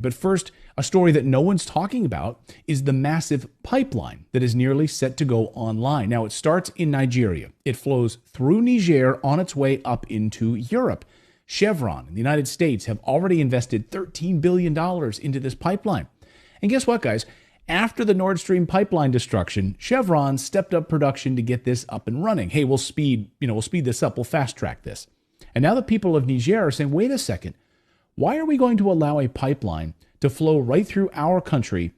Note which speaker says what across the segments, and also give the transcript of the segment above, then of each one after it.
Speaker 1: But first, a story that no one's talking about is the massive pipeline that is nearly set to go online. Now, it starts in Nigeria. It flows through Niger on its way up into Europe. Chevron and the United States have already invested $13 billion into this pipeline. And guess what, guys? After the Nord Stream pipeline destruction, Chevron stepped up production to get this up and running. Hey, we'll speed this up. We'll fast track this. And now the people of Niger are saying, wait a second. Why are we going to allow a pipeline to flow right through our country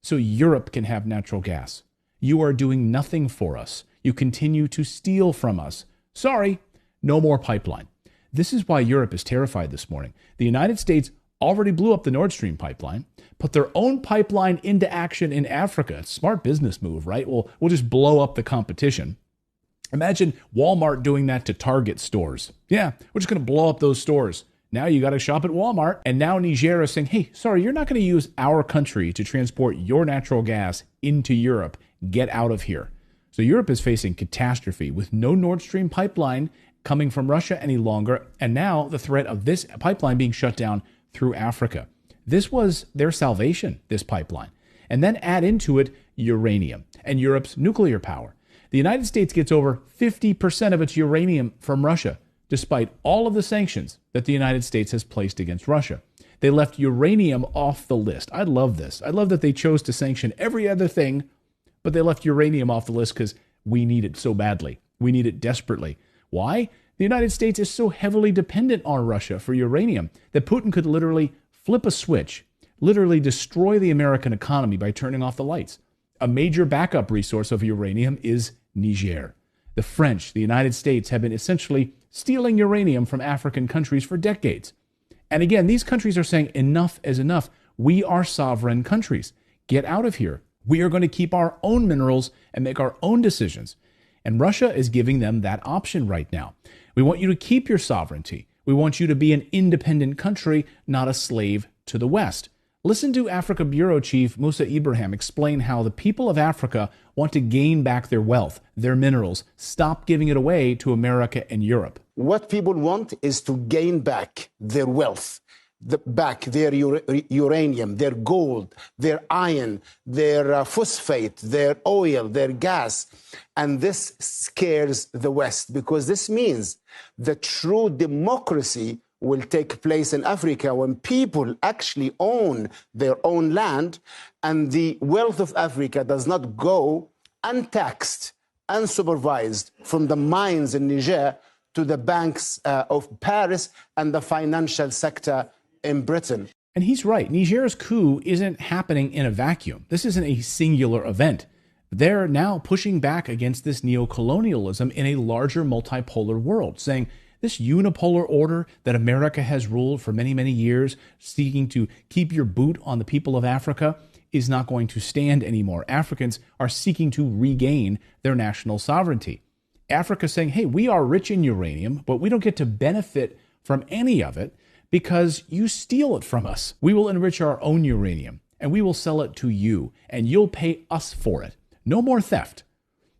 Speaker 1: so Europe can have natural gas? You are doing nothing for us. You continue to steal from us. Sorry, no more pipeline. This is why Europe is terrified this morning. The United States already blew up the Nord Stream pipeline, put their own pipeline into action in Africa. Smart business move, right? We'll just blow up the competition. Imagine Walmart doing that to Target stores. Yeah, we're just going to blow up those stores. Now you got to shop at Walmart. And now Niger is saying, hey, sorry, you're not going to use our country to transport your natural gas into Europe. Get out of here. So Europe is facing catastrophe with no Nord Stream pipeline coming from Russia any longer. And now the threat of this pipeline being shut down through Africa. This was their salvation, this pipeline. And then add into it uranium and Europe's nuclear power. The United States gets over 50% of its uranium from Russia, despite all of the sanctions that the United States has placed against Russia. They left uranium off the list. I love this. I love that they chose to sanction every other thing, but they left uranium off the list because we need it so badly. We need it desperately. Why? The United States is so heavily dependent on Russia for uranium that Putin could literally flip a switch, literally destroy the American economy by turning off the lights. A major backup resource of uranium is Niger. The French, the United States, have been essentially stealing uranium from African countries for decades. And again, these countries are saying enough is enough. We are sovereign countries. Get out of here. We are going to keep our own minerals and make our own decisions. And Russia is giving them that option right now. We want you to keep your sovereignty. We want you to be an independent country, not a slave to the West. Listen to Africa Bureau Chief Musa Ibrahim explain how the people of Africa want to gain back their wealth, their minerals, stop giving it away to America and Europe.
Speaker 2: What people want is to gain back their wealth, back their uranium, their gold, their iron, their phosphate, their oil, their gas. And this scares the West because this means the true democracy will take place in Africa when people actually own their own land and the wealth of Africa does not go untaxed, unsupervised from the mines in Niger to the banks of Paris and the financial sector in Britain.
Speaker 1: And he's right. Niger's coup isn't happening in a vacuum. This isn't a singular event. They're now pushing back against this neo-colonialism in a larger multipolar world, saying this unipolar order that America has ruled for many, many years, seeking to keep your boot on the people of Africa, is not going to stand anymore. Africans are seeking to regain their national sovereignty. Africa saying, hey, we are rich in uranium, but we don't get to benefit from any of it because you steal it from us. We will enrich our own uranium and we will sell it to you and you'll pay us for it. No more theft.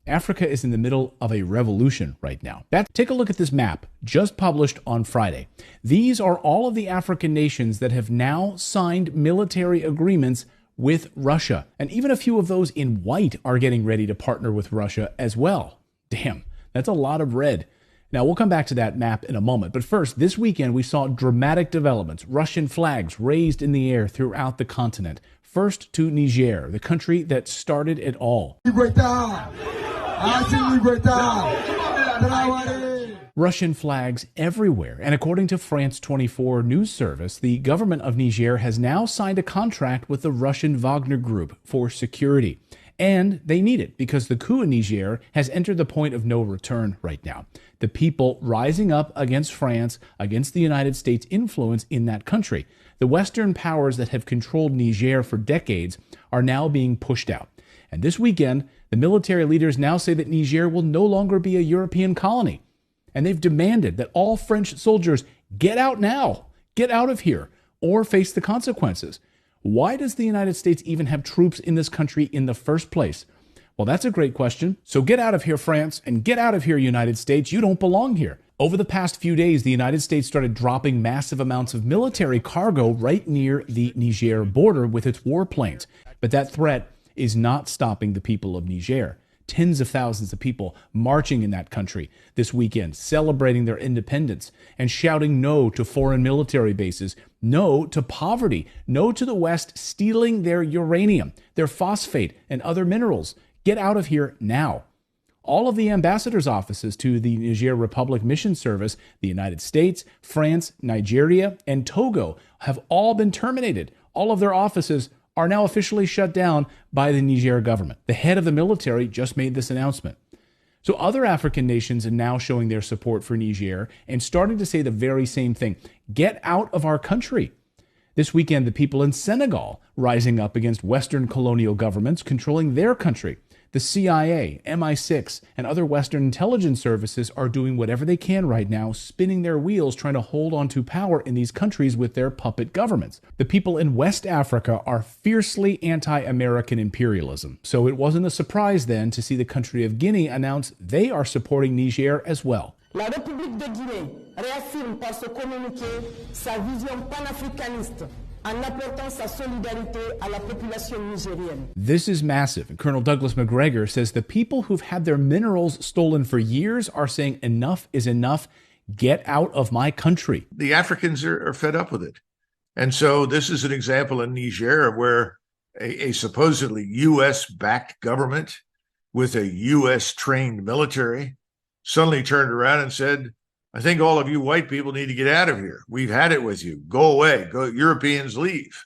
Speaker 1: Africa is in the middle of a revolution right now. Take a look at this map just published on Friday. These are all of the African nations that have now signed military agreements with Russia. And even a few of those in white are getting ready to partner with Russia as well. Damn, that's a lot of red. Now, we'll come back to that map in a moment. But first, this weekend, we saw dramatic developments. Russian flags raised in the air throughout the continent. First to Niger, the country that started it all. Russian flags everywhere. And according to France 24 news service, the government of Niger has now signed a contract with the Russian Wagner Group for security. And they need it because the coup in Niger has entered the point of no return right now. The people rising up against France, against the United States' influence in that country. The Western powers that have controlled Niger for decades are now being pushed out. And this weekend, the military leaders now say that Niger will no longer be a European colony. And they've demanded that all French soldiers get out now, get out of here, or face the consequences. Why does the United States even have troops in this country in the first place? Well, that's a great question. So get out of here, France, and get out of here, United States. You don't belong here. Over the past few days, the United States started dropping massive amounts of military cargo right near the Niger border with its warplanes. But that threat is not stopping the people of Niger. Tens of thousands of people marching in that country this weekend, celebrating their independence and shouting no to foreign military bases, no to poverty, no to the West stealing their uranium, their phosphate, and other minerals. Get out of here now. All of the ambassadors' offices to the Niger Republic Mission Service, the United States, France, Nigeria, and Togo have all been terminated. All of their offices are now officially shut down by the Niger government. The head of the military just made this announcement. So other African nations are now showing their support for Niger and starting to say the very same thing. Get out of our country. This weekend, the people in Senegal rising up against Western colonial governments controlling their country. The CIA, MI6, and other Western intelligence services are doing whatever they can right now, spinning their wheels, trying to hold on to power in these countries with their puppet governments. The people in West Africa are fiercely anti-American imperialism, so it wasn't a surprise then to see the country of Guinea announce they are supporting Niger as well.
Speaker 3: La République de Guinée réaffirme par ce communiqué sa vision panafricaniste en apportant sa solidarité à la population nigérienne.
Speaker 1: This is massive. And Colonel Douglas McGregor says the people who've had their minerals stolen for years are saying enough is enough. Get out of my country.
Speaker 4: The Africans are fed up with it. And so this is an example in Niger where a supposedly U.S.-backed government with a U.S.-trained military suddenly turned around and said, I think all of you white people need to get out of here. We've had it with you. Go away. Go, Europeans leave.